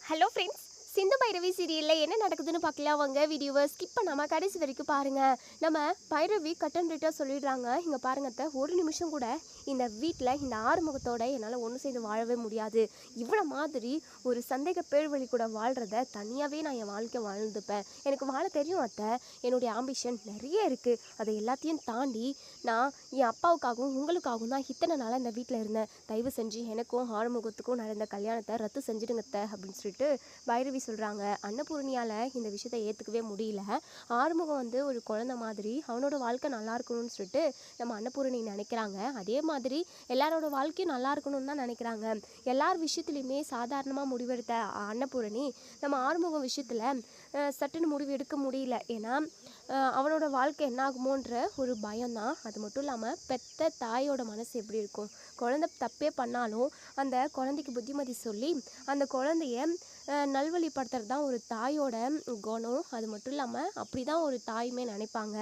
Hello friends, Sindhu Bhairavi சீரியலில் என்ன நடக்குதுன்னு பார்க்கலாம் வாங்க. வீடியோவை ஸ்கிப் பண்ணாமல் கடைசி வரைக்கும் பாருங்கள். நம்ம பைரவி கட் அண்ட் ரைட்டாக சொல்லிடுறாங்க. இங்கே பாருங்க, ஒரு நிமிஷம் கூட இந்த வீட்டில் இந்த ஆறுமுகத்தோட என்னால் ஒன்று சேர்ந்து வாழவே முடியாது. இவ்வளோ மாதிரி ஒரு சந்தேக பேழ்வழி கூட வாழ்கிறத தனியாகவே நான் என் வாழ்க்கை வாழ்ந்துப்பேன். எனக்கு வாழ தெரியும் அத்தை. என்னுடைய ஆம்பிஷன் நிறைய இருக்குது. அதை எல்லாத்தையும் தாண்டி நான் என் அப்பாவுக்காகவும் உங்களுக்காகவும் தான் இத்தனை நாளாக இந்த வீட்டில் இருந்தேன். தயவு செஞ்சு எனக்கும் ஆறுமுகத்துக்கும் நடந்த கல்யாணத்தை ரத்து செஞ்சுடுங்கத்த அப்படின்னு சொல்லிட்டு பைரவி சொல்கிறாங்க. அன்னபூர்ணியால் இந்த விஷயத்தை ஏற்றுக்கவே முடியல. ஆறுமுகம் ஒரு குழந்தை மாதிரி அவனோட வாழ்க்கை நல்லா இருக்கணும்னு சொல்லிட்டு நம்ம அன்னபூர்ணி நினைக்கிறாங்க. அதே மாதிரி எல்லாரோட வாழ்க்கையும் நல்லா இருக்கணும்னு தான் நினைக்கிறாங்க. எல்லார் விஷயத்துலையுமே சாதாரணமாக முடிவெடுத்த அன்னபூரணி நம்ம ஆறுமுகம் விஷயத்தில் சட்டுன்னு முடிவு எடுக்க முடியல. ஏன்னா அவனோட வாழ்க்கை என்னாகுமோன்ற ஒரு பயம்தான். அது மட்டும் இல்லாமல் பெத்த தாயோட மனசு எப்படி இருக்கும்? குழந்தை தப்பே பண்ணாலும் அந்த குழந்தைக்கு புத்திமதி சொல்லி அந்த குழந்தைய நல்வழிப்படுத்துறது தான் ஒரு தாயோட குணம். அது மட்டும் இல்லாமல் அப்படி தான் ஒரு தாயுமே நினைப்பாங்க.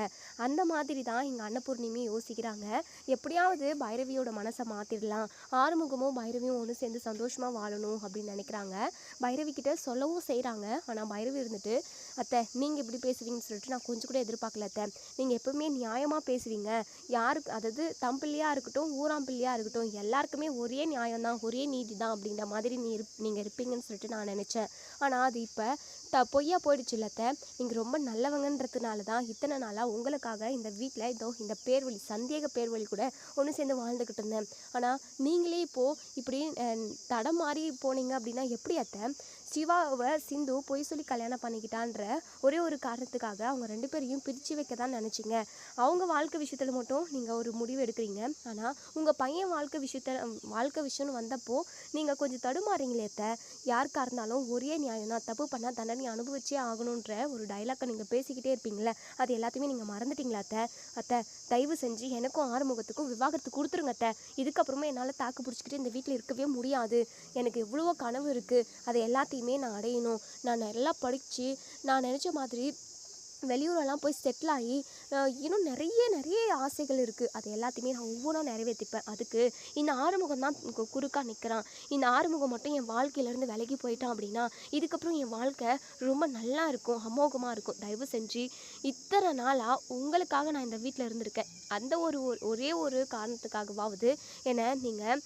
அந்த மாதிரி தான் இங்கே அன்னபூர்ணியுமே யோசிக்கிறாங்க. எப்படியாவது பைரவியோட மனசை மாற்றிடலாம், ஆறுமுகமும் பைரவியும் ஒன்று சேர்ந்து சந்தோஷமாக வாழணும் அப்படின்னு நினைக்கிறாங்க. பைரவி கிட்ட சொல்லவும் செய்கிறாங்க. ஆனால் பைரவி இருந்துட்டு, அத்தை நீங்கள் இப்படி பேசுவீங்கன்னு சொல்லிட்டு நான் கொஞ்சம் கூட எதிர்பார்க்கல அத்தை. நீங்கள் எப்பவுமே நியாயமாக பேசுவீங்க. யாருக்கு, அதாவது தம்பிள்ளையாக இருக்கட்டும் ஊராம்பிள்ளையாக இருக்கட்டும், எல்லாருக்குமே ஒரே நியாயம்தான், ஒரே நீதி தான் அப்படின்ற மாதிரி நீங்கள் இருப்பீங்கன்னு சொல்லிட்டு நான் நினச்சேன். ஆனால் அது இப்போ பொய்யா போயிடுச்சு இல்லத்த. நீங்கள் ரொம்ப நல்லவங்கன்றதுனால தான் இத்தனை நாளாக உங்களுக்காக இந்த வீட்டில் இந்த பேர்வழி, சந்தேக பேர்வழி கூட ஒன்று சேர்ந்து வாழ்ந்துக்கிட்டு இருந்தேன். ஆனால் நீங்களே இப்போது இப்படி தடம் மாறி போனீங்க அப்படின்னா எப்படி அத்தை? சிவாவை சிந்து பொய் சொல்லி கல்யாணம் பண்ணிக்கிட்டான்ற ஒரே ஒரு காரணத்துக்காக அவங்க ரெண்டு பேரையும் பிரித்து வைக்க தான் நினச்சிங்க. அவங்க வாழ்க்கை விஷயத்தில் மட்டும் நீங்கள் ஒரு முடிவு எடுக்கிறீங்க. ஆனால் உங்கள் பையன் வாழ்க்கை விஷயம்னு வந்தப்போ நீங்கள் கொஞ்சம் தடுமாறீங்களே அத்தை. யாருக்காக இருந்தாலும் ஒரே நியாயம் தான், தப்பு பண்ணால் தண்டனை அனுபவிச்சே ஆகணுன்ற ஒரு டைலாக்கை நீங்கள் பேசிக்கிட்டே இருப்பீங்களே, அது எல்லாத்தையுமே நீங்கள் மறந்துட்டீங்களா அத்தை? அத்தை தயவு செஞ்சு எனக்கும் ஆறுமுகத்துக்கும் விவாகரத்து கொடுத்துருங்க அத்தை. இதுக்கப்புறமா என்னால் தாக்கு பிடிச்சிக்கிட்டு இந்த வீட்டில் இருக்கவே முடியாது. எனக்கு எவ்வளவோ கனவு இருக்குது, அதை எல்லாத்தையுமே நான் அடையணும். நான் நல்லா படித்து நான் நினச்ச மாதிரி வெளியூரெல்லாம் போய் செட்டில் ஆகி இன்னும் நிறைய ஆசைகள் இருக்குது. அது எல்லாத்தையுமே நான் ஒவ்வொன்றா நிறைவேற்றிப்பேன். அதுக்கு இந்த ஆறுமுகம் தான் குறுக்கா நிற்கிறான். இந்த ஆறுமுகம் மட்டும் என் வாழ்க்கையிலேருந்து விலகி போயிட்டான் அப்படின்னா இதுக்கப்புறம் என் வாழ்க்கை ரொம்ப நல்லா இருக்கும், அமோகமாக இருக்கும். தயவு செஞ்சு இத்தனை நாளாக உங்களுக்காக நான் இந்த வீட்டில் இருந்திருக்கேன். அந்த ஒரே ஒரு காரணத்துக்காகவாவது என்னை நீங்கள்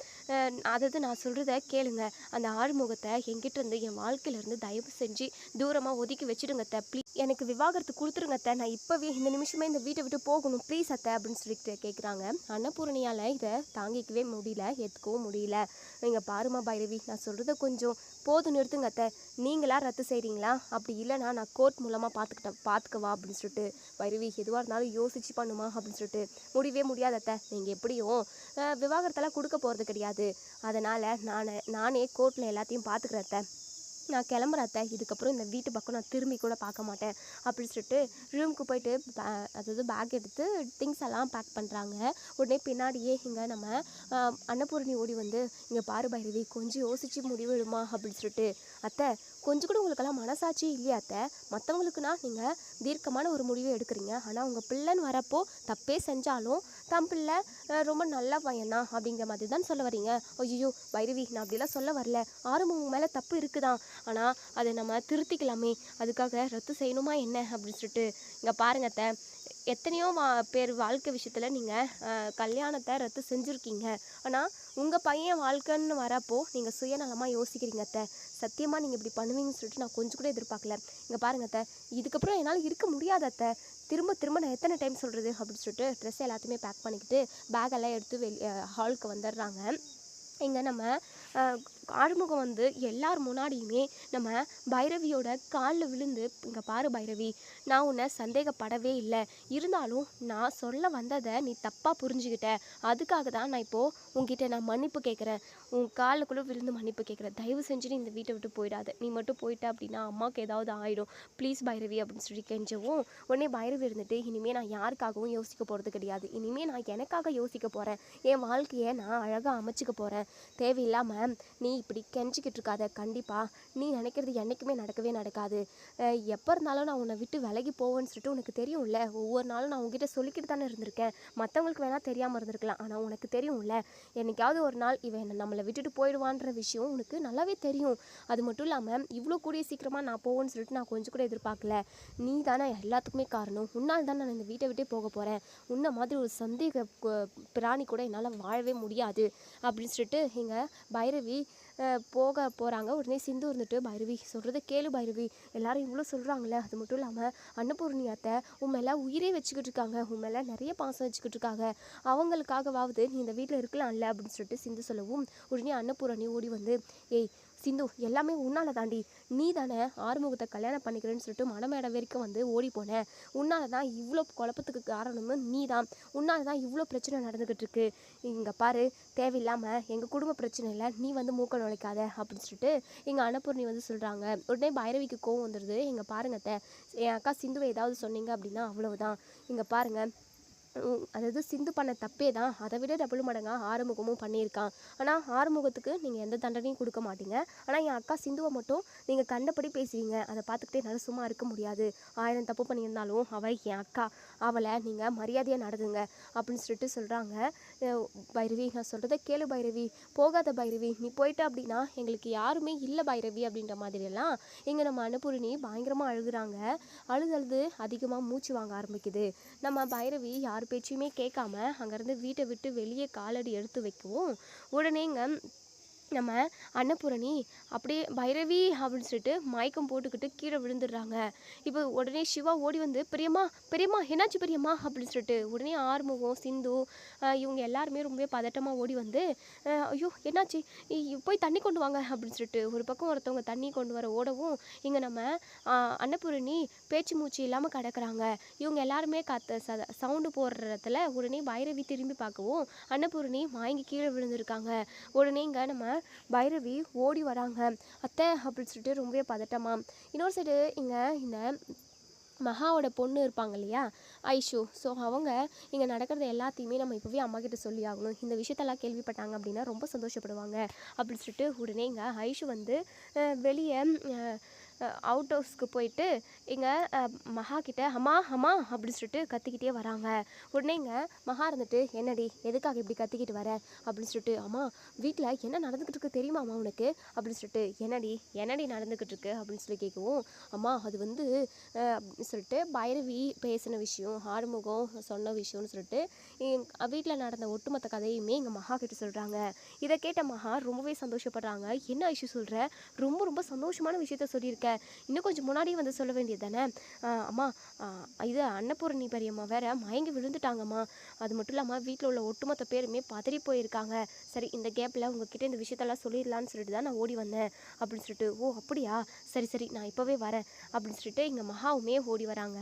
அதாவது நான் சொல்கிறத கேளுங்க. அந்த ஆறுமுகத்தை என்கிட்ட இருந்து என் வாழ்க்கையிலேருந்து தயவு செஞ்சு தூரமாக ஒதுக்கி வச்சுடுங்க அத்தை. ப்ளீஸ் எனக்கு விவாகரத்து கொடுத்துருங்க அத்தை. நான் இப்போவே இந்த நிமிஷமே இந்த வீட்டை விட்டு போகணும் ப்ளீஸ் அத்தை அப்படின்னு சொல்லிட்டு கேட்குறாங்க. அன்னபூரணியால் இதை தாங்கிக்கவே முடியல, ஏற்றுக்கவும் முடியல. நீங்கள் பாருமா பைரவி, நான் சொல்கிறத கொஞ்சம் போதும் நிறுத்துங்க அத்தை. நீங்களாக ரத்து செய்கிறீங்களா? அப்படி இல்லைனா நான் கோர்ட் மூலமாக பார்த்துக்கவா அப்படின்னு சொல்லிட்டு பைரவி எதுவாக இருந்தாலும் யோசிச்சு பண்ணுமா அப்படின்னு சொல்லிட்டு முடியவே முடியாது அத்தை. நீங்கள் எப்படியும் விவாகரத்தெல்லாம் கொடுக்க போகிறது கிடையாது. அதனால் நானே கோர்ட்டில் எல்லாத்தையும் பார்த்துக்கிறேன் அத்தை. நான் கிளம்புறேன் அத்தை. இதுக்கப்புறம் இந்த வீட்டு பக்கம் நான் திரும்பி கூட பார்க்க மாட்டேன் அப்படின்னு சொல்லிட்டு ரூமுக்கு போயிட்டு அதாவது பேக் எடுத்து திங்ஸ் எல்லாம் பேக் பண்ணுறாங்க. உடனே பின்னாடியே இங்கே நம்ம அன்னபூரணி ஓடி வந்து, இங்கே பாரு பைரவி கொஞ்சம் யோசித்து முடிவெடுமா அப்படின்னு சொல்லிட்டு, அத்தை கொஞ்சம் கூட உங்களுக்கெல்லாம் மனசாட்சி இல்லையா அத்தை? மற்றவங்களுக்குன்னா நீங்கள் தீர்க்கமான ஒரு முடிவை எடுக்கிறீங்க. ஆனால் உங்கள் பிள்ளைன்னு வரப்போ தப்பே செஞ்சாலும் தம் பிள்ளை ரொம்ப நல்ல பையனா அப்படிங்கிற மாதிரி தான் சொல்ல வரீங்க. ஐயோ பைரவி, நான் அப்படிலாம் சொல்ல வரல. ஆறுமுகம் மேலே தப்பு இருக்குதான், ஆனால் அதை நம்ம திருத்திக்கலாமே, அதுக்காக ரத்து செய்யணுமா என்ன அப்படின்னு சொல்லிட்டு, இங்கே பாருங்க அத்தை, எத்தனையோ பேர் வாழ்க்கை விஷயத்தில் நீங்கள் கல்யாணத்தை ரத்து செஞ்சுருக்கீங்க. ஆனால் உங்கள் பையன் வாழ்க்கைன்னு வரப்போ நீங்கள் சுயநலமாக யோசிக்கிறீங்க அத்தை. சத்தியமாக நீங்கள் இப்படி பண்ணுவீங்கன்னு சொல்லிட்டு நான் கொஞ்சம் கூட எதிர்பார்க்கல. இங்கே பாருங்க அத்தை, இதுக்கப்புறம் என்னால் இருக்க முடியாது அத்தை. திரும்ப நான் எத்தனை டைம் சொல்கிறது அப்படின்னு சொல்லிட்டு ட்ரெஸ் எல்லாத்தையுமே பேக் பண்ணிக்கிட்டு பேக்கெல்லாம் எடுத்து ஹாலுக்கு வந்துடுறாங்க. இங்கே நம்ம ஆறுமுகம் எல்லார் முன்னாடியுமே நம்ம பைரவியோட காலில் விழுந்து, இங்கே பாரு பைரவி, நான் உன்னை சந்தேகப்படவே இல்லை, இருந்தாலும் நான் சொல்ல வந்ததை நீ தப்பாக புரிஞ்சுக்கிட்ட. அதுக்காக தான் நான் இப்போது உங்ககிட்ட நான் மன்னிப்பு கேட்குறேன். உன் காலுக்குள்ளே விழுந்து மன்னிப்பு கேட்குறேன். தயவு செஞ்சு நீ இந்த வீட்டை விட்டு போயிடாத. நீ மட்டும் போயிட்ட அப்படின்னா அம்மாவுக்கு ஏதாவது ஆயிடும், ப்ளீஸ் பைரவி அப்படின்னு சொல்லி கெஞ்சவும், உடனே பைரவி இருந்துட்டு, இனிமேல் நான் யாருக்காகவும் யோசிக்க போகிறது கிடையாது. இனிமேல் நான் எனக்காக யோசிக்க போகிறேன். என் வாழ்க்கையை நான் அழகாக அமைச்சிக்க போகிறேன். தேவையில்லாமல் நீ இப்படி கெஞ்சிக்கிட்டு இருக்காத, கண்டிப்பாக நீ நினைக்கிறது என்றைக்குமே நடக்கவே நடக்காது. எப்போ இருந்தாலும் நான் உன்னை விட்டு விலகி போவேன்னு சொல்லிட்டு உனக்கு தெரியும்ல. ஒவ்வொரு நாளும் நான் உங்ககிட்ட சொல்லிக்கிட்டு தானே இருந்திருக்கேன். மற்றவங்களுக்கு வேணால் தெரியாமல் இருந்திருக்கலாம், ஆனால் உனக்கு தெரியும்ல. என்னைக்காவது ஒரு நாள் இவன் என்னை நம்மளை விட்டுட்டு போயிடுவான்ற விஷயம் உனக்கு நல்லாவே தெரியும். அது மட்டும் இல்லாமல் இவ்வளோ கூடிய சீக்கிரமாக நான் போவேன்னு சொல்லிட்டு நான் கொஞ்சம் கூட எதிர்பார்க்கல. நீ தானே எல்லாத்துக்குமே காரணம். உன்னால் தான் நான் இந்த வீட்டை விட்டே போக போகிறேன். உன்னை மாதிரி ஒரு சந்தேக பிராணி கூட என்னால் வாழவே முடியாது அப்படின்னு சொல்லிட்டு எங்கள் பைரவி போக போகிறாங்க. உடனே சிந்து இருந்துட்டு, பைரவி சொல்கிறத கேளு பைரவி, எல்லாரும் இவ்வளோ சொல்கிறாங்களே, அது மட்டும் இல்லாமல் அன்னபூர்ணி அத்தை உன் மேலே உயிரே வச்சுக்கிட்டு இருக்காங்க, உன் மேலே நிறைய பாசம் வச்சுக்கிட்டு இருக்காங்க, அவங்களுக்காகவாவது நீ இந்த வீட்டில் இருக்கலாம்ல அப்படின்னு சொல்லிட்டு சிந்து சொல்லவும், உடனே அன்னபூரணி ஓடி வந்து, ஏய் சிந்து, எல்லாமே உன்னால் தாண்டி, நீ தானே ஆறுமுகத்தை கல்யாணம் பண்ணிக்கிறேன்னு சொல்லிட்டு மனமேடை வரைக்கும் வந்து ஓடி போனேன். உன்னால் தான் இவ்வளோ குழப்பத்துக்கு காரணமும் நீ தான். உன்னால் தான் இவ்வளோ பிரச்சனை நடந்துக்கிட்டு இருக்கு. இங்கே பாரு, தேவையில்லாமல் எங்கள் குடும்ப பிரச்சனையில் நீ வந்து மூக்க நுழைக்காத அப்படின்னு சொல்லிட்டு எங்கள் அன்னபூர்ணி வந்து சொல்கிறாங்க. உடனே பைரவிக்கு கோவம் வந்துடுது. எங்கே பாருங்கத்த, என் அக்கா சிந்துவை ஏதாவது சொன்னீங்க அப்படின்னா அவ்வளவுதான். இங்கே பாருங்கள், அதாவது சிந்து பண்ண தப்பே தான், அதை விட டபுள் மடங்காக ஆறுமுகமும் பண்ணியிருக்கான். ஆனால் ஆறுமுகத்துக்கு நீங்கள் எந்த தண்டனையும் கொடுக்க மாட்டீங்க. ஆனால் என் அக்கா சிந்துவை மட்டும் நீங்கள் கண்டபடி பேசுவீங்க. அதை பார்த்துக்கிட்டே என்னால் சும்மா இருக்க முடியாது. 1000 தப்பு பண்ணியிருந்தாலும் அவள் என் அக்கா, அவளை நீங்கள் மரியாதையாக நடந்துங்க அப்படின்னு சொல்லிட்டு சொல்கிறாங்க. பைரவி, நான் சொல்கிறத கேளு பைரவி, போகாத பைரவி, நீ போயிட்ட அப்படின்னா எங்களுக்கு யாருமே இல்லை பைரவி அப்படின்ற மாதிரியெல்லாம் இங்கே நம்ம அன்னபூரணி பயங்கரமாக அழுகுறாங்க. அழுது அதிகமாக மூச்சு வாங்க ஆரம்பிக்குது. நம்ம பைரவி யார் பேச்சையுமே கேட்காம அங்கேருந்து வீட்டை விட்டு வெளியே காலடி எடுத்து வைக்கவும், உடனேங்க நம்ம அன்னபூரணி அப்படியே பைரவி அப்படின்னு சொல்லிட்டு மயக்கம் போட்டுக்கிட்டு கீழே விழுந்துடுறாங்க. இப்போ உடனே சிவா ஓடி வந்து, பெரியம்மா பெரியம்மா என்னாச்சு பெரியம்மா அப்படின்னு சொல்லிட்டு உடனே ஆறுமுகம் சிந்து இவங்க எல்லாருமே ரொம்ப பதட்டமாக ஓடி வந்து, ஐயோ என்னாச்சு, போய் தண்ணி கொண்டு வாங்க அப்படின்னு சொல்லிட்டு ஒரு பக்கம் ஒருத்தவங்க தண்ணி கொண்டு வர ஓடவும், இங்கே நம்ம அன்னபூரணி பேச்சு மூச்சு இல்லாமல் கிடக்குறாங்க. இவங்க எல்லாருமே சவுண்டு போடுறதுல உடனே பைரவி திரும்பி பார்க்கவும் அன்னபூரணி மயங்கி கீழே விழுந்திருக்காங்க. உடனே இங்கே நம்ம பைரவி ஓடி வராங்க. அத்தை அப்படின்னு சொல்லிட்டு ரொம்பவே பதட்டமா. இன்னொரு சைடு இங்கே இந்த மகாவோட பொண்ணு இருப்பாங்க இல்லையா, ஐஷு. ஸோ அவங்க இங்கே நடக்கிறது எல்லாத்தையுமே நம்ம இப்போவே அம்மா கிட்ட சொல்லி ஆகணும். இந்த விஷயத்தெல்லாம் கேள்விப்பட்டாங்க அப்படின்னா ரொம்ப சந்தோஷப்படுவாங்க அப்படின்னு சொல்லிட்டு உடனே இங்கே ஐஷு வந்து வெளியே அவுட் ஹவுஸ்க்கு போயிட்டு இங்கே மகா கிட்ட அம்மா அம்மா அப்படின்னு சொல்லிட்டு கத்திக்கிட்டே வராங்க. உடனே இங்கே மகா இருந்துட்டு, என்னடி எதுக்காக இப்படி கத்திக்கிட்டு வர அப்படின்னு சொல்லிட்டு, அம்மா வீட்டில் என்ன நடந்துக்கிட்டு இருக்கு தெரியுமா அம்மா உனக்கு அப்படின்னு சொல்லிட்டு, என்னடி நடந்துக்கிட்டு இருக்கு அப்படின்னு சொல்லி கேட்கவும், அம்மா அது வந்து அப்படின்னு சொல்லிட்டு பைரவி பேசின விஷயம், ஆறுமுகம் சொன்ன விஷயம்னு சொல்லிட்டு வீட்டில் நடந்த ஒட்டுமொத்த கதையுமே எங்கள் மகா கிட்ட சொல்கிறாங்க. இதை கேட்ட மகா ரொம்பவே சந்தோஷப்படுறாங்க. என்ன ஐஷு சொல்கிற, ரொம்ப ரொம்ப சந்தோஷமான விஷயத்த சொல்லியிருக்க, இன்னும் கொஞ்சம் முன்னாடியே வந்து சொல்ல வேண்டியது தானே. அம்மா இது அன்னபூரணி பெரியம்மா வேற மயங்கி விழுந்துட்டாங்கம்மா. அது மட்டும் இல்லாமல் வீட்டில் உள்ள ஒட்டுமொத்த பேருமே பதறி போயிருக்காங்க. சரி, இந்த கேப்பில் உங்ககிட்ட இந்த விஷயத்தெல்லாம் சொல்லிடலான்னு சொல்லிட்டு தான் நான் ஓடி வந்தேன் அப்படின்னு சொல்லிட்டு, ஓ அப்படியா, சரி நான் இப்போவே வரேன் அப்படின்னு சொல்லிட்டு இங்கே மகாவுமே ஓடி வராங்க.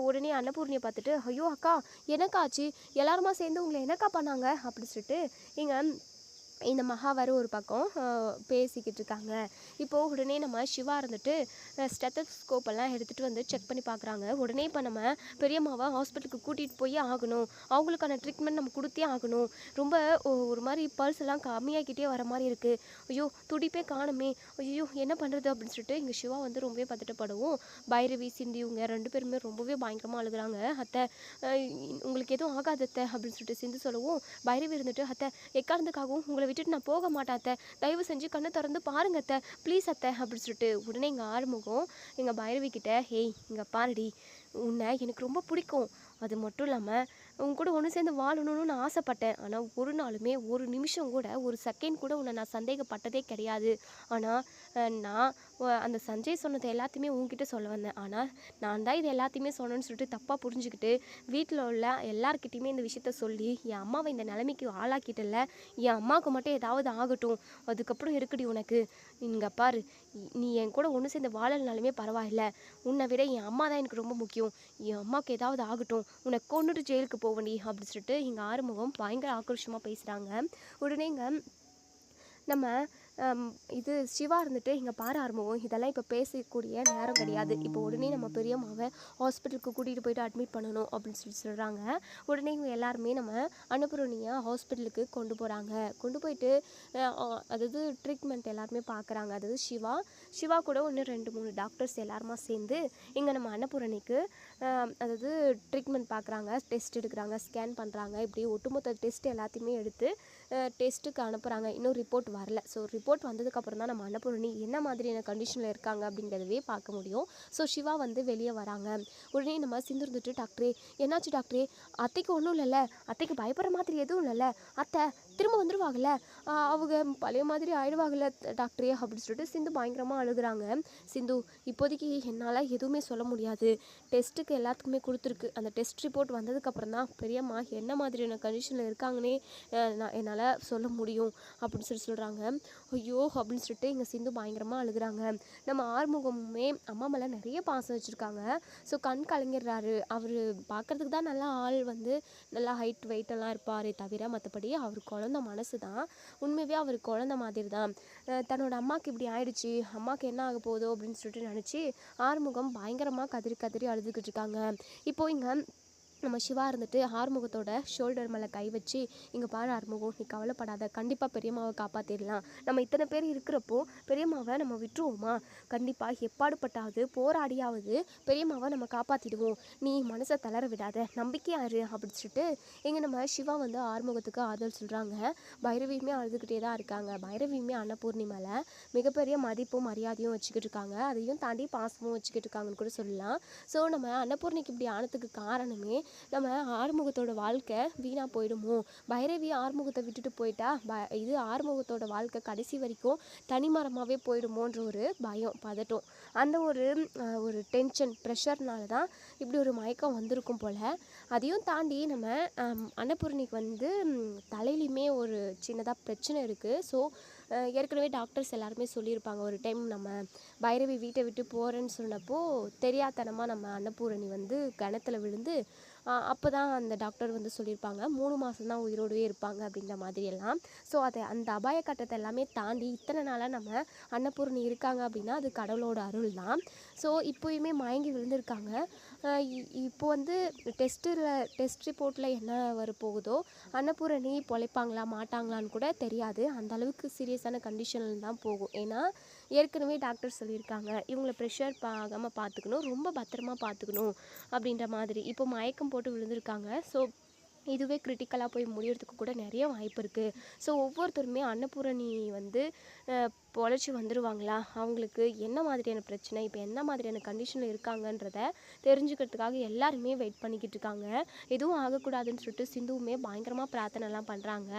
உடனே அன்னபூர்ணியை பார்த்துட்டு, ஐயோ அக்கா எனக்காச்சு, எல்லாருமா சேர்ந்து உங்களை என்னக்கா பண்ணாங்க அப்படின்னு சொல்லிட்டு இங்கே இந்த மகா வர ஒரு பக்கம் பேசிக்கிட்டு இருக்காங்க. இப்போது உடனே நம்ம சிவா இருந்துட்டு ஸ்டெத்தஸ்கோப் எல்லாம் எடுத்துகிட்டு வந்து செக் பண்ணி பார்க்குறாங்க. உடனே இப்போ நம்ம பெரியம்மாவை ஹாஸ்பிட்டலுக்கு கூட்டிகிட்டு போய் ஆகணும், அவங்களுக்கான ட்ரீட்மெண்ட் நம்ம கொடுத்தே ஆகணும். ரொம்ப ஒரு மாதிரி பல்ஸ் எல்லாம் கம்மியாகிக்கிட்டே வர மாதிரி இருக்குது. ஐயோ துடிப்பே காணுமே, ஐயோ என்ன பண்ணுறது அப்படின்னு சொல்லிட்டு இங்கே சிவா வந்து ரொம்பவே பதட்டப்படவும், பைரவி சிந்தி இவங்க 2 பேருமே ரொம்பவே பயங்கரமாக அழுகுறாங்க. அத்தை உங்களுக்கு எதுவும் ஆகாது அத்தை அப்படின்னு சொல்லிட்டு சிந்து சொல்லவும், பைரவி இருந்துட்டு, அத்தை எக்காரணத்துக்காகவும் உங்களை விட்டுட்டு நான் போக மாட்டேன் அத்தை, தயவு செஞ்சு கண்ணை திறந்து பாருங்க அத்தை, ப்ளீஸ் அத்தை அப்படின்னு சொல்லிட்டு உடனே எங்கள் ஆறுமுகம் எங்கள் பைரவி கிட்ட, ஹேய் இங்கே பாருடி, உன்னை எனக்கு ரொம்ப பிடிக்கும், அது மட்டும் இல்லாமல் உன் கூட ஒன்று சேர்ந்து வாழணும்னு நான் ஆசைப்பட்டேன். ஆனால் ஒரு நாளுமே ஒரு நிமிஷம் கூட ஒரு செகண்ட் கூட உன்னை நான் சந்தேகப்பட்டதே கிடையாது. ஆனால் நான் அந்த சஞ்சய் சொன்னது எல்லாத்தையுமே உன்கிட்ட சொல்ல வந்தேன். ஆனால் நான் தான் இது எல்லாத்தையுமே சொன்னேன்னு சொல்லிட்டு தப்பாக புரிஞ்சுக்கிட்டு வீட்டில் உள்ள எல்லாருக்கிட்டையுமே இந்த விஷயத்த சொல்லி என் அம்மாவை இந்த நிலைமைக்கு ஆளாக்கிட்டல. என் அம்மாவுக்கு மட்டும் ஏதாவது ஆகட்டும், அதுக்கப்புறம் இருக்குடி உனக்கு. இங்கே பாரு, நீ என் கூட ஒன்று சேர்ந்து வாழலனாலுமே பரவாயில்ல, உன்னை விட என் அம்மா தான் எனக்கு ரொம்ப முக்கியம். என் அம்மாவுக்கு ஏதாவது ஆகட்டும், உன்னை கொண்டுட்டு ஜெயிலுக்கு போவேண்டி அப்படின்னு சொல்லிட்டு இங்கே ஆறுமுகம் பயங்கர ஆக்ரோஷமாக பேசுகிறாங்க. உடனே இங்கே நம்ம அம், இது சிவா இருந்துட்டு இங்கே பாரு ஆரம்பம் இதெல்லாம் இப்போ பேசக்கூடிய நேரம் கிடையாது, இப்போ உடனே நம்ம பெரியம்மாவை ஹாஸ்பிட்டலுக்கு கூட்டிகிட்டு போயிட்டு அட்மிட் பண்ணணும் அப்படின்னு சொல்கிறாங்க. உடனே இவங்க எல்லாருமே நம்ம அன்னபூரணியை ஹாஸ்பிட்டலுக்கு கொண்டு போகிறாங்க. கொண்டு போயிட்டு அதாவது ட்ரீட்மெண்ட் எல்லாருமே பார்க்குறாங்க. அதாவது சிவா கூட ஒன்று 2-3 டாக்டர்ஸ் எல்லாருமா சேர்ந்து இங்கே நம்ம அன்னபூரணிக்கு அதாவது ட்ரீட்மெண்ட் பார்க்குறாங்க, டெஸ்ட் எடுக்கிறாங்க, ஸ்கேன் பண்ணுறாங்க. இப்படி ஒட்டுமொத்த டெஸ்ட் எல்லாத்தையுமே எடுத்து டெஸ்ட்டுக்கு அனுப்புகிறாங்க. இன்னும் ரிப்போர்ட் வரல. ஸோ ரிப்போர்ட் வந்ததுக்கப்புறம் தான் நம்ம அன்னபூரணி என்ன மாதிரியான கண்டிஷனில் இருக்காங்க அப்படிங்கிறதவே பார்க்க முடியும். ஸோ சிவா வந்து வெளியே வராங்க. உடனே நம்ம சிந்து இருந்துட்டு, டாக்டரே என்னாச்சு டாக்டரே, அத்தைக்கு ஒன்றும் இல்லைல்ல, அத்தைக்கு பயப்படுற மாதிரி எதுவும் இல்லைல்ல, அத்தை திரும்ப வந்துடுவாங்கல்ல, அவங்க பழைய மாதிரி ஆயிடுவாங்கல்ல டாக்டரே அப்படின்னு சொல்லிட்டு சிந்து பயங்கரமாக அழுகுறாங்க. சிந்து இப்போதைக்கு என்னால் எதுவுமே சொல்ல முடியாது, டெஸ்ட்டுக்கு எல்லாத்துக்குமே கொடுத்துருக்கு, அந்த டெஸ்ட் ரிப்போர்ட் வந்ததுக்கப்புறம் தான் பெரியம்மா என்ன மாதிரியான கண்டிஷனில் இருக்காங்கன்னே என்னால் சொல்ல முடியும் அப்படின்னு சொல்கிறாங்க. ஐயோ அப்படின்னு சொல்லிட்டு இங்கே சிந்து பயங்கரமாக அழுகுறாங்க. நம்ம ஆறுமுகமுமே அம்மா மேலே நிறைய பாசம் வச்சுருக்காங்க. ஸோ கண் கலங்கிடுறாரு. அவர் பார்க்குறதுக்கு தான் நல்லா ஆள் வந்து நல்லா ஹைட் வெயிட்டெல்லாம் இருப்பாரே தவிர மற்றபடி அவர் குழந்த மனசு தான். உண்மையாகவே அவர் குழந்த மாதிரி தான். தன்னோட அம்மாவுக்கு இப்படி ஆயிடுச்சு, அம்மாவுக்கு என்ன ஆக போதோ அப்படின்னு சொல்லிட்டு நினச்சி ஆறுமுகம் பயங்கரமாக கதறி கதறி அழுதுகிட்டு இருக்காங்க. இப்போது இங்கே நம்ம சிவா இருந்துட்டு ஆறுமுகத்தோட ஷோல்டர் மேலே கை வச்சு, இங்கே பாரு ஆறுமுகம், நீ கவலைப்படாத, கண்டிப்பாக பெரியம்மாவை காப்பாற்றிடலாம், நம்ம இத்தனை பேர் இருக்கிறப்போ பெரியம்மாவை நம்ம விட்டுருவோமா, கண்டிப்பாக எப்பாடுபட்டாவது போராடியாவது பெரியம்மாவை நம்ம காப்பாற்றிடுவோம், நீ மனசை தளர விடாத, நம்பிக்கையாரு அப்படின்னு சொல்லிட்டு இங்கே நம்ம சிவா வந்து ஆறுமுகத்துக்கு ஆறுதல் சொல்கிறாங்க. பைரவியுமே அழுதுகிட்டே தான் இருக்காங்க. பைரவியுமே அன்னபூர்ணி மேலே மிகப்பெரிய மதிப்பும் மரியாதையும் வச்சுக்கிட்டு இருக்காங்க. அதையும் தாண்டி பாசமும் வச்சுக்கிட்டு இருக்காங்கன்னு கூட சொல்லலாம். ஸோ நம்ம அன்னபூர்ணிக்கு இப்படி ஆனதுக்கு காரணமே நம்ம ஆறுமுகத்தோட வாழ்க்கை வீணாக போயிடுமோ, பைரவி ஆறுமுகத்தை விட்டுட்டு போயிட்டா இது ஆறுமுகத்தோட வாழ்க்கை கடைசி வரைக்கும் தனிமரமாகவே போயிடுமோன்ற ஒரு பயம், பதட்டம், அந்த ஒரு டென்ஷன் ப்ரெஷர்னால தான் இப்படி ஒரு மயக்கம் வந்திருக்கும் போல். அதையும் தாண்டி நம்ம அன்னபூரணிக்கு வந்து தலையிலையுமே ஒரு சின்னதாக பிரச்சனை இருக்குது. ஸோ ஏற்கனவே டாக்டர்ஸ் எல்லாருமே சொல்லியிருப்பாங்க. ஒரு டைம் நம்ம பைரவி வீட்டை விட்டு போகிறேன்னு சொன்னப்போ தெரியாதனமாக நம்ம அன்னபூரணி வந்து கிணத்துல விழுந்து அப்போ தான் அந்த டாக்டர் வந்து சொல்லியிருப்பாங்க 3 மாதம் தான் உயிரோடவே இருப்பாங்க அப்படின்ற மாதிரியெல்லாம். ஸோ அந்த அபாய கட்டத்தை எல்லாமே தாண்டி இத்தனை நாளாக நம்ம அன்னபூரணி இருக்காங்க அப்படின்னா அது கடவுளோட அருள் தான். ஸோ இப்போயுமே மயங்கி விழுந்திருக்காங்க. இப்போ வந்து டெஸ்ட் ரிப்போர்ட்டில் என்ன வரப்போகுதோ, அன்னபூரணி பொழைப்பாங்களா மாட்டாங்களான்னு கூட தெரியாது. அந்த அளவுக்கு சீரியஸான கண்டிஷனில் தான் போகும். ஏன்னா ஏற்கனவே டாக்டர் சொல்லியிருக்காங்க, இவங்களை ப்ரெஷர் ஆகாமல் பார்த்துக்கணும், ரொம்ப பத்திரமா பார்த்துக்கணும் அப்படின்ற மாதிரி. இப்போ மயக்கம் போட்டு விழுந்திருக்காங்க. ஸோ இதுவே கிரிட்டிக்கலாக போய் முடியறதுக்கு கூட நிறைய வாய்ப்பு இருக்குது. ஸோ ஒவ்வொருத்தருமே அன்னபூரணி வந்து பொழைச்சி வந்துடுவாங்களா, அவங்களுக்கு என்ன மாதிரியான பிரச்சனை, இப்போ என்ன மாதிரியான கண்டிஷனில் இருக்காங்கன்றத தெரிஞ்சுக்கிறதுக்காக எல்லாருமே வெயிட் பண்ணிக்கிட்டு இருக்காங்க. எதுவும் ஆகக்கூடாதுன்னு சொல்லிட்டு சிந்துவுமே பயங்கரமாக பிரார்த்தனைலாம் பண்ணுறாங்க.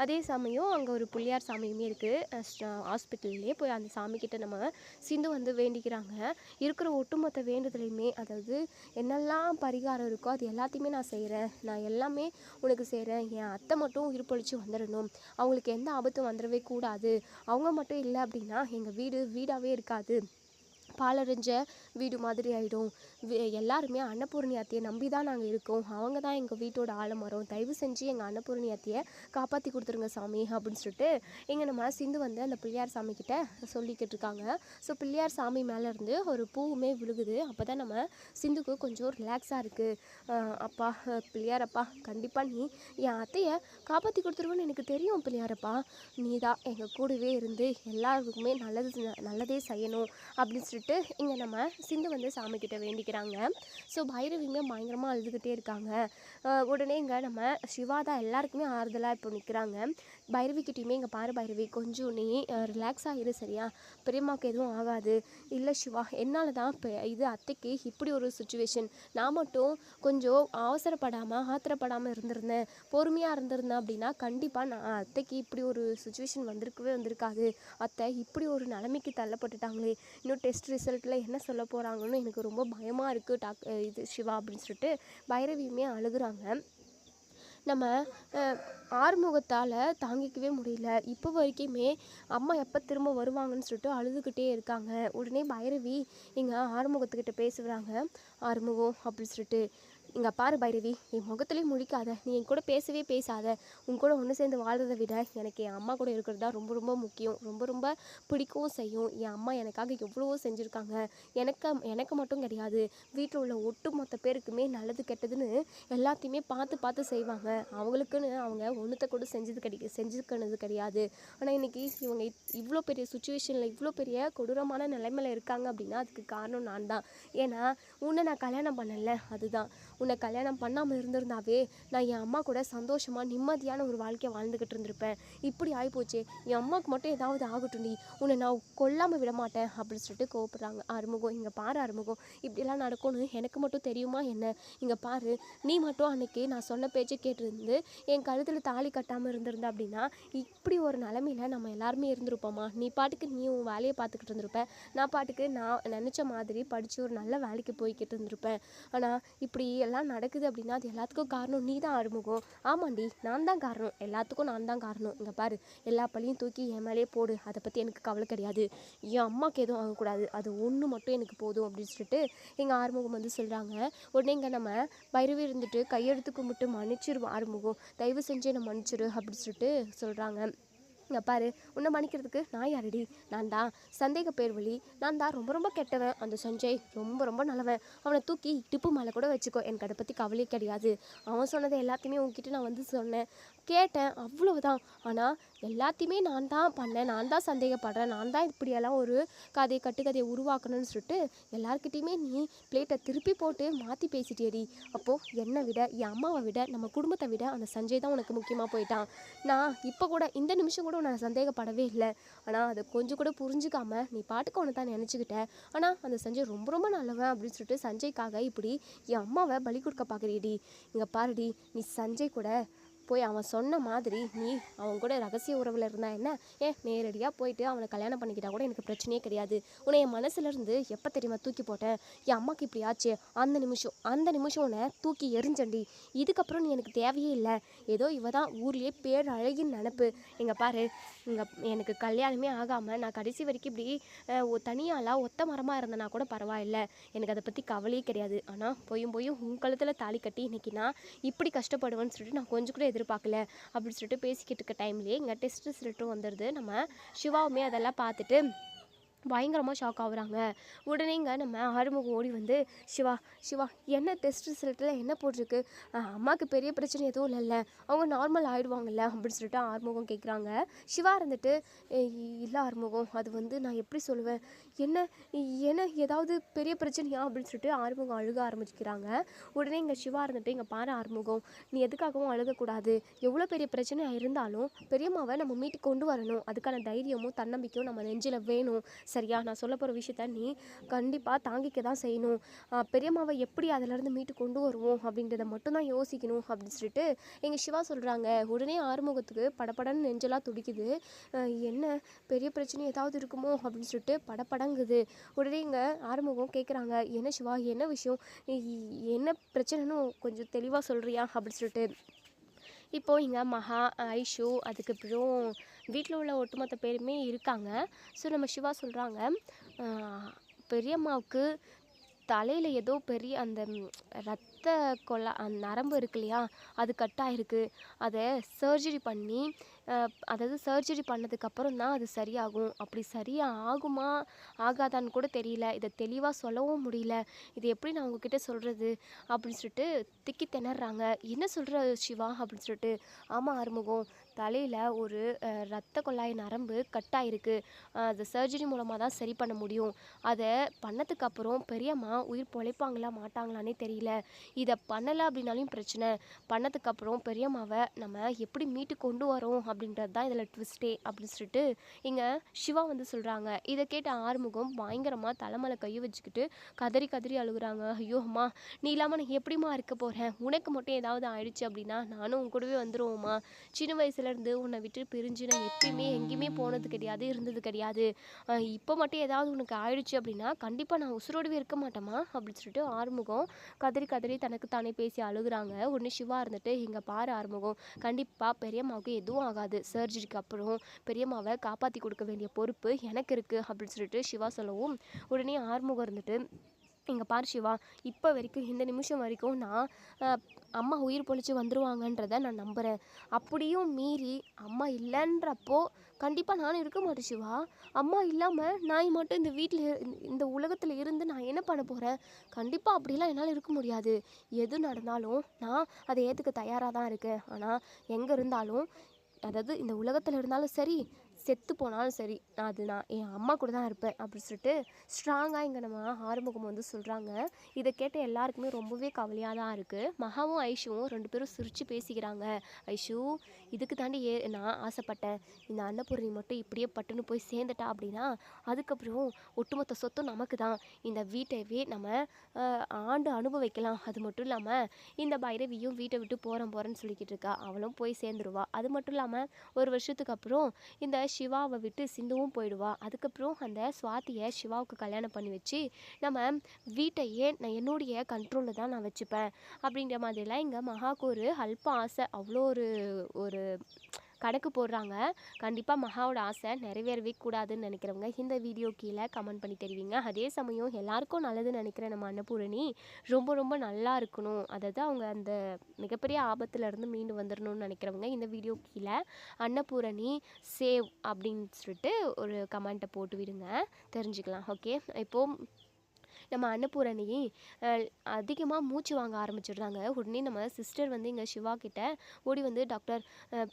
அதே சமயம் அங்கே ஒரு பிள்ளையார் சாமியுமே இருக்குது ஹாஸ்பிட்டல்லே. போய் அந்த சாமிக்கிட்ட நம்ம சிந்து வந்து வேண்டிக்கிறாங்க. இருக்கிற ஒட்டுமொத்த வேண்டுதலையுமே, அதாவது என்னெல்லாம் பரிகாரம் இருக்கோ அது எல்லாத்தையுமே நான் செய்கிறேன், நான் எல்லாமே உனக்கு செய்கிறேன், என் அத்தை மட்டும் உயிர் பொழிச்சு வந்துடணும், அவங்களுக்கு எந்த ஆபத்தும் வந்துடவே கூடாது, அவங்க மட்டும் இல்லை அப்படின்னா எங்கள் வீடாகவே இருக்காது, பாலடைஞ்ச வீடு மாதிரி ஆகிடும், எல்லாருமே அன்னபூரணி அத்தையை நம்பி தான் நாங்கள் இருக்கோம், அவங்க தான் எங்கள் வீட்டோட ஆலமரம், தயவு செஞ்சு எங்கள் அன்னபூரணி அத்தையை காப்பாற்றி கொடுத்துருங்க சாமி அப்படின்னு சொல்லிட்டு எங்கள் நம்ம சிந்து வந்து அந்த பிள்ளையார் சாமிக்கிட்ட சொல்லிக்கிட்டு இருக்காங்க. ஸோ பிள்ளையார் சாமி மேலேருந்து ஒரு பூவுமே விழுகுது. அப்போ தான் நம்ம சிந்துக்கு கொஞ்சம் ரிலாக்ஸாக இருக்குது. அப்பா பிள்ளையாரப்பா, கண்டிப்பாக நீ என் அத்தையை காப்பாற்றி கொடுத்துருவோன்னு எனக்கு தெரியும் பிள்ளையாரப்பா, நீ தான் எங்கள் கூடவே இருந்து எல்லாருக்குமே நல்லதே செய்யணும் அப்படின்னு சொல்லிட்டு இங்கே நம்ம சிந்து வந்து சாமிக்கிட்ட வேண்டிக்கிறாங்க. ஸோ பைரவியுமே பயங்கரமாக அழுதுகிட்டே இருக்காங்க. உடனே இங்கே நம்ம சிவா தான் எல்லாருக்குமே ஆறுதலாக இப்போ நிற்கிறாங்க. பைரவிக்கிட்டையுமே இங்கே பாரு பைரவி, கொஞ்சம் நீ ரிலாக்ஸாக இரு சரியா, பெரியம்மாவுக்கு எதுவும் ஆகாது, இல்லை சிவா என்னால் தான் இது அத்தைக்கு இப்படி ஒரு சுச்சுவேஷன், நான் மட்டும் கொஞ்சம் அவசரப்படாமல் ஆத்திரப்படாமல் இருந்திருந்தேன், பொறுமையாக இருந்திருந்தேன் அப்படின்னா கண்டிப்பாக நான் அத்தைக்கு இப்படி ஒரு சுச்சுவேஷன் வந்திருக்காது, அத்தை இப்படி ஒரு நிலைமைக்கு தள்ளப்பட்டுட்டாங்களே, இன்னும் டெஸ்ட் ரிசல்ட்டில் என்ன சொல்ல போகிறாங்கன்னு எனக்கு ரொம்ப பயமாக இருக்குது இது சிவா அப்படின்னு சொல்லிட்டு பைரவியுமே அழுகுறாங்க. நம்ம ஆறுமுகத்தால் தாங்கிக்கவே முடியல, இப்போ வரைக்குமே அம்மா எப்போ திரும்ப வருவாங்கன்னு சொல்லிட்டு அழுதுகிட்டே இருக்காங்க. உடனே பைரவி இங்கே ஆறுமுகத்துக்கிட்ட பேசுகிறாங்க. ஆறுமுகம் அப்படின்னு சொல்லிட்டு, இங்கே பாரு பைரவி, என் முகத்துலேயும் முழிக்காத, நீ என் கூட பேசவே பேசாத. உன் கூட ஒன்று சேர்ந்து வாழ்றதை விட எனக்கு என் அம்மா கூட இருக்கிறது தான் ரொம்ப ரொம்ப முக்கியம், ரொம்ப ரொம்ப பிடிக்கவும் செய்யும். என் அம்மா எனக்காக எவ்வளவோ செஞ்சுருக்காங்க. எனக்கு மட்டும் கிடையாது, வீட்டில் உள்ள ஒட்டுமொத்த பேருக்குமே நல்லது கெட்டதுன்னு எல்லாத்தையுமே பார்த்து பார்த்து செய்வாங்க. அவங்களுக்குன்னு அவங்க ஒன்றுத்த கூட செஞ்சுக்கினது கிடையாது. ஆனால் இன்றைக்கி இவங்க இவ்வளோ பெரிய சுச்சுவேஷனில் இவ்வளோ பெரிய கொடூரமான நிலைமையில் இருக்காங்க அப்படின்னா அதுக்கு காரணம் நான் தான். ஏன்னா உன்னை நான் கல்யாணம் பண்ணல, அதுதான். உன்னை கல்யாணம் பண்ணாமல் இருந்திருந்தாவே நான் என் அம்மா கூட சந்தோஷமாக நிம்மதியான ஒரு வாழ்க்கையை வாழ்ந்துக்கிட்டு இருந்திருப்பேன். இப்படி ஆகிப்போச்சே, என் அம்மாவுக்கு மட்டும் ஏதாவது ஆகட்டும், உன்னை நான் கொல்லாமல் விட மாட்டேன் அப்படின்னு சொல்லிட்டு கோவப்படுறாங்க. ஆறுமுகம், இங்கே பாரு ஆறுமுகம், இப்படிலாம் நடக்கும்னு எனக்கு மட்டும் தெரியுமா என்ன? இங்கே பாரு, நீ மட்டும் அன்னைக்கு நான் சொன்ன பேச்சு கேட்டிருந்து என் கழுத்தில் தாலி கட்டாமல் இருந்திருந்த அப்படின்னா இப்படி ஒரு நிலமையில நம்ம எல்லாருமே இருந்திருப்போமா? நீ பாட்டுக்கு நீ உன் வேலையை பார்த்துக்கிட்டு இருந்திருப்பேன், நான் பாட்டுக்கு நான் நினச்ச மாதிரி படித்து ஒரு நல்ல வேலைக்கு போய்கிட்டு இருந்திருப்பேன். ஆனால் இப்படி எல்லாம் நடக்குது அப்படின்னா அது எல்லாத்துக்கும் காரணம் நீ தான் ஆறுமுகம். ஆமாண்டி, நான் தான் காரணம், எல்லாத்துக்கும் நான் தான் காரணம். இங்கே பாரு, எல்லா பழியும் தூக்கி என் மேலே போடு, அதை பற்றி எனக்கு கவலை கிடையாது. என் அம்மாவுக்கு எதுவும் ஆகக்கூடாது, அது ஒன்று மட்டும் எனக்கு போதும் அப்படின்னு சொல்லிட்டு எங்கள் ஆறுமுகம் வந்து சொல்கிறாங்க. உடனே இங்கே நம்ம பைரவி இருந்துட்டு கையெடுத்து கும்பிட்டு மன்னிச்சிருவோம் ஆறுமுகம், தயவு செஞ்சு என்னை மன்னிச்சிரு அப்படின்னு சொல்லிட்டு சொல்கிறாங்க. இங்கே பாரு, உன்னை மன்னிக்கிறதுக்கு நான் யாரடி? நான் தான் சந்தேக பேர் வழி, நான் தான் ரொம்ப ரொம்ப கெட்டவன். அந்த சஞ்சய் ரொம்ப ரொம்ப நல்லவன், அவனை தூக்கி இடுப்பு மேலே கூட வச்சுக்கோ, எனக்கு அதை பற்றி கவலையே கிடையாது. அவன் சொன்னதை எல்லாத்தையுமே உங்ககிட்ட நான் வந்து சொன்னேன், கேட்டேன், அவ்வளவுதான். ஆனால் எல்லாத்தையுமே நான் தான் பண்ணேன், நான் தான் சந்தேகப்படுறேன், நான் தான் இப்படியெல்லாம் ஒரு கட்டுக்கதையை உருவாக்கணும்னு சொல்லிட்டு எல்லாருக்கிட்டையுமே நீ பிளேட்டை திருப்பி போட்டு மாற்றி பேசிட்டேடி. அப்போது என்னை விட, என் அம்மாவை விட, நம்ம குடும்பத்தை விட அந்த சஞ்சய் தான் உனக்கு முக்கியமாக போயிட்டான். நான் இப்போ கூட இந்த நிமிஷம் கூட நான் சந்தேகப்படவே இல்லை. ஆனால் அதை கொஞ்சம் கூட புரிஞ்சுக்காம நீ பாட்டுக்கு ஒன்று தான் நினச்சிக்கிட்டேன். ஆனால் அந்த சஞ்சய் ரொம்ப ரொம்ப நல்லவன் அப்படின்னு சொல்லிட்டு சஞ்சய்க்காக இப்படி என் அம்மாவை பலி கொடுக்க பார்க்குறியடி. இங்கே பாருடி, நீ சஞ்சய் கூட போய் அவன் சொன்ன மாதிரி நீ அவன் கூட ரகசிய உறவில் இருந்தா என்ன, நேரடியாக போயிட்டு அவனை கல்யாணம் பண்ணிக்கிட்டா கூட எனக்கு பிரச்சனையே கிடையாது. உன்னை என் மனசுலேருந்து எப்போ தெரியுமா தூக்கி போட்டேன்? என் அம்மாவுக்கு இப்படி ஆச்சு அந்த நிமிஷம் உன்னை தூக்கி எரிஞ்சண்டி. இதுக்கப்புறம் நீ எனக்கு தேவையே இல்லை. ஏதோ இவ தான் ஊர்லேயே பேர் அழகின்னு நினப்பு. எங்கள் பாரு, எனக்கு கல்யாணமே ஆகாமல் நான் கடைசி வரைக்கும் இப்படி தனியாலாம் ஒத்த மரமாக இருந்தேன்னா கூட பரவாயில்லை, எனக்கு அதை பற்றி கவலையே கிடையாது. ஆனால் போயும் உன் கழுத்தில் தாலி கட்டி இன்னைக்கு நான் இப்படி கஷ்டப்படுவேன்னு சொல்லிட்டு நான் கொஞ்சம் கூட எதிர்பார்க்கல அப்படின்னு சொல்லிட்டு பேசிக்கிட்டு இருக்க டைம்லேயே இங்கே டெஸ்ட் ரிசல்ட்டும் வந்துடுது. நம்ம சிவாவுமே அதெல்லாம் பார்த்துட்டு பயங்கரமாக ஷாக் ஆகுறாங்க. உடனே இங்கே நம்ம ஆறுமுகம் ஓடி வந்து, சிவா என்ன டெஸ்ட் ரிசல்ட்டில் என்ன போட்டிருக்கு? அம்மாவுக்கு பெரிய பிரச்சனை எதுவும் இல்லைல்ல, அவங்க நார்மல் ஆகிடுவாங்கல்ல அப்படின்னு சொல்லிட்டு ஆறுமுகம் கேட்குறாங்க. சிவா இருந்துட்டு, இல்லை ஆறுமுகம், அது வந்து நான் எப்படி சொல்லுவேன், என்ன ஏதாவது பெரிய பிரச்சனையா அப்படின்னு சொல்லிட்டு ஆறுமுகம் அழுக ஆரம்பிச்சுக்கிறாங்க. உடனே இங்கே சிவா இருந்துட்டு, இங்கே பாரு ஆறுமுகம், நீ எதுக்காகவும் அழுகக்கூடாது. எவ்வளோ பெரிய பிரச்சனை இருந்தாலும் பெரியம்மாவை நம்ம மீட்டு கொண்டு வரணும், அதுக்கான தைரியமும் தன்னம்பிக்கையும் நம்ம நெஞ்சில் வேணும். சரியா? நான் சொல்ல போகிற விஷயத்த நீ கண்டிப்பாக தாங்கிக்க தான் செய்யணும். பெரியம்மாவை எப்படி அதிலேருந்து மீட்டு கொண்டு வருவோம் அப்படின்றத மட்டும்தான் யோசிக்கணும் அப்படின்னு சொல்லிட்டு எங்கள் சிவா சொல்கிறாங்க. உடனே ஆறுமுகத்துக்கு படப்படன்னு நெஞ்செல்லாம் துடிக்குது. என்ன பெரிய பிரச்சனை ஏதாவது இருக்குமோ அப்படின்னு சொல்லிட்டு படப்படங்குது. உடனே இங்கே ஆறுமுகம் கேட்குறாங்க, என்ன சிவா, என்ன விஷயம், என்ன பிரச்சனைன்னு கொஞ்சம் தெளிவாக சொல்கிறியா அப்படின்னு சொல்லிட்டு. இப்போது இங்கே மகா, ஐஷு, அதுக்கப்புறம் வீட்டில் உள்ள ஒட்டுமொத்த பேருமே இருக்காங்க. ஸோ நம்ம சிவா சொல்கிறாங்க, பெரியம்மாவுக்கு தலையில் ஏதோ பெரிய அந்த ரத்த அந்த நரம்பு இருக்கு இல்லையா, அது கட் ஆகிருக்கு. அதை சர்ஜரி பண்ணி, அதாவது சர்ஜரி பண்ணதுக்கப்புறம் தான் அது சரியாகும். அப்படி சரியாக ஆகுமா ஆகாதான்னு கூட தெரியல, இதை தெளிவாக சொல்லவும் முடியல. இது எப்படி நான் உங்ககிட்ட சொல்கிறது அப்படின்னு சொல்லிட்டு திக்கி திணறாங்க. என்ன சொல்கிற சிவா அப்படின்னு சொல்லிட்டு. ஆமாம் ஆறுமுகம், தலையில் ஒரு ரத்த குழாய் நரம்பு கட் ஆகிருக்கு. அதை சர்ஜரி மூலமாக தான் சரி பண்ண முடியும். அதை பண்ணதுக்கப்புறம் பெரியம்மா உயிர் பொழைப்பாங்களா மாட்டாங்களானே தெரியல. இதை பண்ணலை அப்படின்னாலும் பிரச்சனை, பண்ணதுக்கப்புறம் பெரியம்மாவை நம்ம எப்படி மீட்டு கொண்டு வரோம் அப்படின்றது தான் இதில் ட்விஸ்டே அப்படின்னு சொல்லிட்டு இங்கே சிவா வந்து சொல்கிறாங்க. இதை கேட்ட ஆறுமுகம் பயங்கரமாக தலைமலை கையை வச்சுக்கிட்டு கதறி அழுகுறாங்க. ஐயோ அம்மா, நீ இல்லாமல் நான் எப்படிமா இருக்க போகிறேன்? உனக்கு மட்டும் ஏதாவது ஆயிடுச்சு அப்படின்னா நானும் உன் கூடவே வந்துடுவோம்மா. சின்ன வயசுலேருந்து உன்னை விட்டு பிரிஞ்சு நான் எப்பயுமே எங்கேயுமே போனது கிடையாது, இருந்தது கிடையாது. இப்போ மட்டும் ஏதாவது உனக்கு ஆயிடுச்சு அப்படின்னா கண்டிப்பாக நான் உசுரோடவே இருக்க மாட்டேம்மா அப்படின்னு சொல்லிட்டு ஆறுமுகம் கதறி தனக்கு தானே பேசி அழுகுறாங்க. உடனே சிவா இருந்துட்டு, இங்கே பாரு ஆறுமுகம், கண்டிப்பாக பெரியம்மாவுக்கு எதுவும் ஆகாது. சர்ஜரிக்கு அப்புறம் பெரியம்மாவை காப்பாற்றி கொடுக்க வேண்டிய பொறுப்பு எனக்கு இருக்குது அப்படின்னு சொல்லிட்டு சிவா சொல்லவும், உடனே ஆறுமுகம் இருந்துட்டு, இங்கே பாரு சிவா, இப்போ வரைக்கும் இந்த நிமிஷம் வரைக்கும் நான் அம்மா உயிர் பொழைச்சி வந்துடுவாங்கன்றத நான் நம்புகிறேன். அப்படியும் மீறி அம்மா இல்லைன்றப்போ கண்டிப்பாக நானும் இருக்க மாட்டேன் சிவா. அம்மா இல்லாமல் நான் மட்டும் இந்த வீட்டில் இந்த உலகத்தில் இருந்து நான் என்ன பண்ண போகிறேன்? கண்டிப்பாக அப்படிலாம் என்னால் இருக்க முடியாது. எது நடந்தாலும் நான் அதை ஏற்றுக்க தயாராக தான் இருக்கேன். ஆனால் எங்கே இருந்தாலும், அதாவது இந்த உலகத்தில் இருந்தாலும் சரி, செத்து போனாலும் சரி, நான் என் அம்மா கூட தான் இருப்பேன் அப்படின்னு சொல்லிட்டு ஸ்ட்ராங்காக இங்கே நம்ம ஆறுமுகம் வந்து சொல்கிறாங்க. இதை கேட்ட எல்லாருக்குமே ரொம்பவே கவலையாக தான் இருக்குது. மகாவும் ஐஷுவும் 2 பேரும் சிரித்து பேசிக்கிறாங்க. ஐஷு, இதுக்கு தாண்டி நான் ஆசைப்பட்டேன். இந்த அன்னபூரணி மட்டும் இப்படியே பட்டுன்னு போய் சேர்ந்துட்டா அப்படின்னா அதுக்கப்புறம் ஒட்டுமொத்த சொத்தும் நமக்கு தான். இந்த வீட்டையே நம்ம ஆண்டு அனுபவிக்கலாம். அது மட்டும் இல்லாமல் இந்த பைரவியும் வீட்டை விட்டு போகிறேன்னு சொல்லிக்கிட்டு இருக்கா. அவளும் போய் சேர்ந்துருவா. அது மட்டும் இல்லாமல் ஒரு வருஷத்துக்கு அப்புறம் இந்த சிவாவை விட்டு சிந்துவும் போயிடுவா. அதுக்கப்புறம் அந்த சுவாதியை சிவாவுக்கு கல்யாணம் பண்ணி வச்சு நம்ம வீட்டையே நான் என்னுடைய கண்ட்ரோலில் தான் நான் வச்சுப்பேன் அப்படின்ற மாதிரிலாம் இங்கே மகாவுக்கு ஒரு அல்ப ஆசை. அவ்வளோ ஒரு கணக்கு போடுறாங்க. கண்டிப்பாக மகாவோட ஆசை நிறைவேறவே கூடாதுன்னு நினைக்கிறவங்க இந்த வீடியோ கீழே கமெண்ட் பண்ணி தெரிவிங்க. அதே சமயம் எல்லாருக்கும் நல்லதுன்னு நினைக்கிற நம்ம அன்னபூரணி ரொம்ப ரொம்ப நல்லா இருக்கணும், அதாவது அவங்க அந்த மிகப்பெரிய ஆபத்துலேருந்து மீண்டு வந்துடணும்னு நினைக்கிறவங்க இந்த வீடியோ கீழே அன்னபூரணி சேவ் அப்படின்னு சொல்லிட்டு ஒரு கமெண்ட்டை போட்டு விடுங்க, தெரிஞ்சுக்கலாம். ஓகே, இப்போது நம்ம அன்னபூரணி அதிகமாக மூச்சு வாங்க ஆரம்பிச்சிடுறாங்க. உடனே நம்ம சிஸ்டர் வந்து இங்கே சிவா கிட்ட ஓடி வந்து, டாக்டர்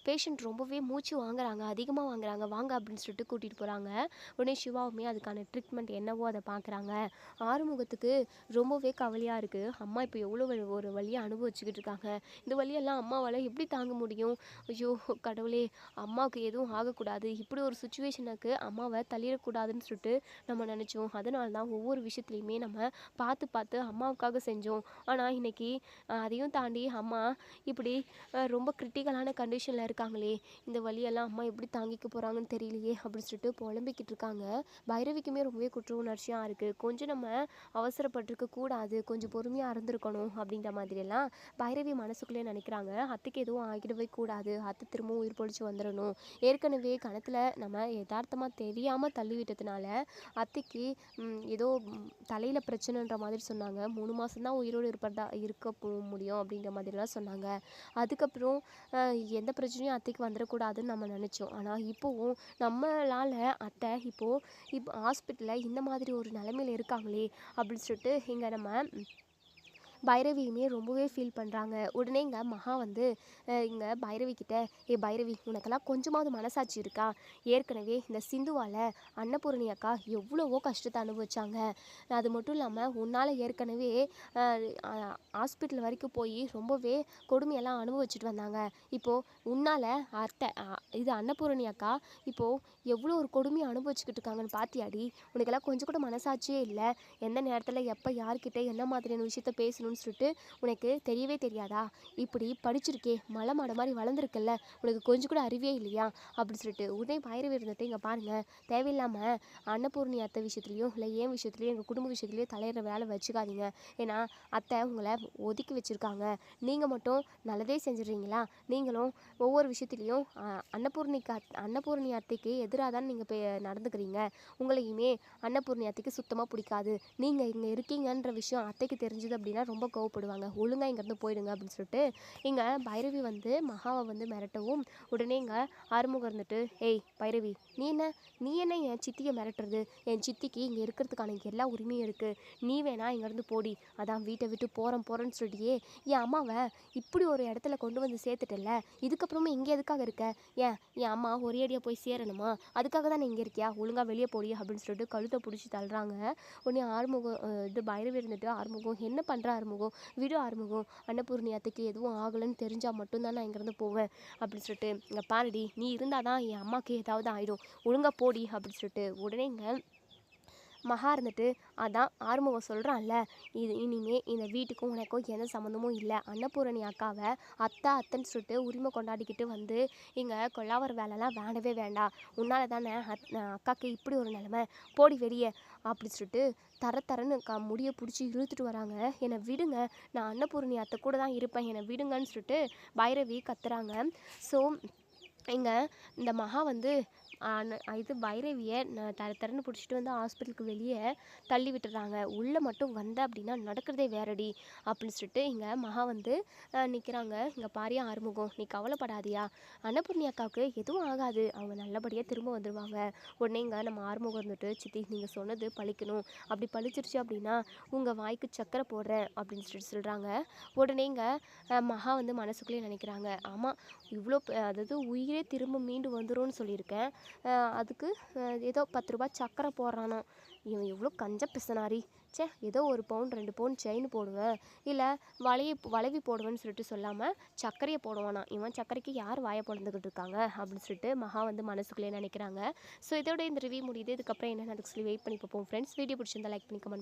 பேஷண்ட் ரொம்பவே மூச்சு வாங்குறாங்க, அதிகமாக வாங்குறாங்க, வாங்க அப்படின்னு சொல்லிட்டு கூட்டிகிட்டு போகிறாங்க. உடனே சிவாவுமே அதுக்கான ட்ரீட்மெண்ட் என்னவோ அதை பார்க்குறாங்க. ஆறுமுகத்துக்கு ரொம்பவே கவலையாக இருக்குது. அம்மா இப்போ எவ்வளோ ஒரு வழியை அனுபவிச்சுக்கிட்டு இருக்காங்க. இந்த வழியெல்லாம் அம்மாவால் எப்படி தாங்க முடியும்? ஐயோ கடவுளே, அம்மாவுக்கு எதுவும் ஆகக்கூடாது, இப்படி ஒரு சுச்சுவேஷனுக்கு அம்மாவை தள்ளிடக்கூடாதுன்னு சொல்லிட்டு நம்ம நினச்சோம். அதனால தான் ஒவ்வொரு விஷயத்துலையுமே நம்ம பார்த்து அம்மாவுக்காக செஞ்சோம். ஆனால் இன்றைக்கி அதையும் தாண்டி அம்மா இப்படி ரொம்ப கிரிட்டிக்கலான கண்டிஷனில் இருக்காங்களே, இந்த வழியெல்லாம் அம்மா எப்படி தாங்கிக்க போகிறாங்கன்னு தெரியலையே அப்படின்னு சொல்லிட்டு புலம்பிக்கிட்டு இருக்காங்க. பைரவிக்குமே ரொம்பவே குற்ற உணர்ச்சியாக இருக்குது. கொஞ்சம் நம்ம அவசரப்பட்டிருக்க கூடாது, கொஞ்சம் பொறுமையாக இருந்திருக்கணும் அப்படின்ற மாதிரியெல்லாம் பைரவி மனசுக்குள்ளே நினைக்கிறாங்க. அத்தைக்கு எதுவும் ஆகிடவே கூடாது, அத்தை திரும்பவும் உயிர் பொழிச்சு வந்துடணும். ஏற்கனவே கணத்தில் நம்ம யதார்த்தமாக தெரியாமல் தள்ளி விட்டதுனால அத்தைக்கு ஏதோ தலையில் பிரச்சனைன்ற மாதிரி சொன்னாங்க. 3 மாதம் தான் உயிரோடு இருக்க முடியும் அப்படின்ற மாதிரிலாம் சொன்னாங்க. அதுக்கப்புறம் எந்த பிரச்சனையும் அத்தைக்கு வந்துடக்கூடாதுன்னு நம்ம நினச்சோம். ஆனால் இப்போவும் நம்மளால் அத்தை இப்போ ஹாஸ்பிட்டலில் இந்த மாதிரி ஒரு நிலைமையில் இருக்காங்களே அப்படின்னு சொல்லிட்டு இங்கே நம்ம பைரவியுமே ரொம்பவே ஃபீல் பண்ணுறாங்க. உடனே இங்கே மகா வந்து இங்கே பைரவி கிட்ட, ஏ பைரவி, உனக்கெல்லாம் கொஞ்சமாவது மனசாட்சி இருக்கா? ஏற்கனவே இந்த சிந்துவால் அன்னபூரணி அக்கா எவ்வளவோ கஷ்டத்தை அனுபவிச்சாங்க. அது மட்டும் இல்லாமல் உன்னால் ஏற்கனவே ஹாஸ்பிட்டல் வரைக்கும் போய் ரொம்பவே கொடுமையெல்லாம் அனுபவிச்சுட்டு வந்தாங்க. இப்போது உன்னால் இது அன்னபூரணி அக்கா இப்போது எவ்வளோ ஒரு கொடுமையை அனுபவிச்சுக்கிட்டு இருக்காங்கன்னு பார்த்தியாடி? உனக்கெல்லாம் கொஞ்சம் கூட மனசாட்சியே இல்லை. எந்த நேரத்தில் எப்போ யார்கிட்ட என்ன மாதிரியான விஷயத்த பேசணும்னு சொல்லிட்டு உனக்கு தெரியவே தெரியாதா? இப்படி படிச்சிருக்கே, மலை மாட மாதிரி வளர்ந்துருக்கல்ல, உனக்கு கொஞ்சம் கூட அறிவே இல்லையா அப்படின்னு சொல்லிட்டு உடனே பைரவி இருந்துட்டு, இங்கே பாருங்கள், தேவையில்லாமல் அன்னபூர்ணி அத்தை விஷயத்துலையும் இல்லை என் விஷயத்துலையும் எங்கள் குடும்ப விஷயத்துலையும் தலையிற வேலை வச்சுக்காதீங்க. ஏன்னா அத்தை உங்களை ஒதுக்கி வச்சுருக்காங்க. நீங்கள் மட்டும் நல்லதே செஞ்சிடுறீங்களா? நீங்களும் ஒவ்வொரு விஷயத்துலையும் அன்னபூர்ணி அத்தைக்கு எதிராக தான் நீங்கள் நடந்துக்கிறீங்க. உங்களையுமே அன்னபூர்ணி அத்தைக்கு சுத்தமாக பிடிக்காது. நீங்கள் இங்கே இருக்கீங்கன்ற விஷயம் அத்தைக்கு தெரிஞ்சது அப்படின்னா ரொம்ப கோவப்படுவாங்க. ஒழுங்காக இங்கேருந்து போயிடுங்க அப்படின்னு சொல்லிட்டு இங்கே பைரவி வந்து மகாவை வந்து மிரட்டவும், உடனே இங்கே ஆறுமுகம் இருந்துட்டு, ஏய் பைரவி, நீ என்ன என் சித்தியை மிரட்டுறது? என் சித்திக்கு இங்கே இருக்கிறதுக்கான எல்லா உரிமையும் இருக்குது. நீ வேணா இங்கேருந்து போடி. அதான் வீட்டை விட்டு போகிறேன்னு சொல்லிட்டியே, என் அம்மாவை இப்படி ஒரு இடத்துல கொண்டு வந்து சேர்த்துட்டல, இதுக்கப்புறமா இங்கே எதுக்காக இருக்க? என் அம்மா ஒரே அடியாக போய் சேரணுமா? அதுக்காக தான் நீ இங்கே இருக்கியா? ஒழுங்காக வெளியே போடி அப்படின்னு சொல்லிட்டு கழுத்தை பிடிச்சி தள்ளுறாங்க. உடனே ஆறுமுகம் இது பைரவி இருந்துட்டு, ஆறுமுகம் என்ன பண்ணுற ஆறுமுகம், விடு ஆறுமுகம், அன்னபூர்ணி அத்தைக்கு எதுவும் ஆகலைன்னு தெரிஞ்சால் மட்டும்தான் நான் இங்கேருந்து போவேன் அப்படின்னு சொல்லிட்டு, இங்கே பாருடி, நீ இருந்தால் தான் என் அம்மாவுக்கு ஏதாவது ஆகிடும், ஒழுங்காக போடி அப்படின்னு சொல்லிட்டு உடனே இங்கே மகா இருந்துட்டு, அதான் ஆறுமுகம் சொல்கிறான்ல, இது இனிமே இந்த வீட்டுக்கும் உனக்கும் எந்த சம்மந்தமும் இல்லை. அன்னபூரணி அக்காவை அத்தைன்னு சொல்லிட்டு உரிமை கொண்டாடிக்கிட்டு வந்து இங்கே கொல்லாவர வேலைலாம் வேண்டவே வேண்டாம். உன்னால் தானே அக்காவுக்கு இப்படி ஒரு நிலமை, போடி வெளியே அப்படி சொல்லிட்டு தரன்னு முடியை பிடிச்சி இழுத்துட்டு வராங்க. என்னை விடுங்க, நான் அன்னபூரணி அத்தை கூட தான் இருப்பேன், என்னை விடுங்கன்னு சொல்லிட்டு பைரவி கத்துறாங்க. ஸோ இங்கே இந்த மகா வந்து இது பைரவியை தரன்னு பிடிச்சிட்டு வந்து ஹாஸ்பிட்டலுக்கு வெளியே தள்ளி விட்டுறாங்க. உள்ளே மட்டும் வந்த அப்படின்னா நடக்கிறதே வேறடி அப்படின்னு சொல்லிட்டு இங்கே மகா வந்து நிற்கிறாங்க. இங்கே பாரியா ஆறுமுகம், நீ கவலைப்படாதியா, அன்னபூர்ணி அக்காவுக்கு எதுவும் ஆகாது, அவங்க நல்லபடியாக திரும்ப வந்துடுவாங்க. உடனே இங்கே நம்ம ஆறுமுகம் இருந்துட்டு, சித்தி நீங்கள் சொன்னது பழிக்கணும், அப்படி பழிச்சிருச்சு அப்படின்னா உங்கள் வாய்க்கு சக்கரை போடுறேன் அப்படின்னு சொல்லிட்டு சொல்கிறாங்க. உடனே இங்கே மகா வந்து மனசுக்குள்ளேயே நினைக்கிறாங்க, ஆமாம் இவ்வளோ அதாவது உயிரே திரும்ப மீண்டு வந்துரும்னு சொல்லியிருக்கேன், அதுக்கு ஏதோ 10 ரூபா சக்கரை போடுறானோ, இவன் எவ்வளோ கஞ்ச பிசனாரி, சே ஏதோ 1 பவுன் 2 பவுன் செயின் போடுவேன், இல்லை வளைவி போடுவேன்னு சொல்லிட்டு சொல்லாமல் சர்க்கரையை போடுவானா, இவன் சர்க்கரைக்கு யார் வாயை பிறந்துக்கிட்டு இருக்காங்க அப்படின்னு சொல்லிட்டு மகா வந்து மனசுக்குள்ளேயே நினைக்கிறாங்க. ஸோ இதோட இந்த ரிவ்யூ முடியுது. இதுக்கப்புறம் என்ன நடக்குது சொல்லி வெயிட் பண்ணி பார்ப்போம் ஃப்ரெண்ட்ஸ். வீடியோ பிடிச்சிருந்தா லைக் பண்ணி கமெண்ட்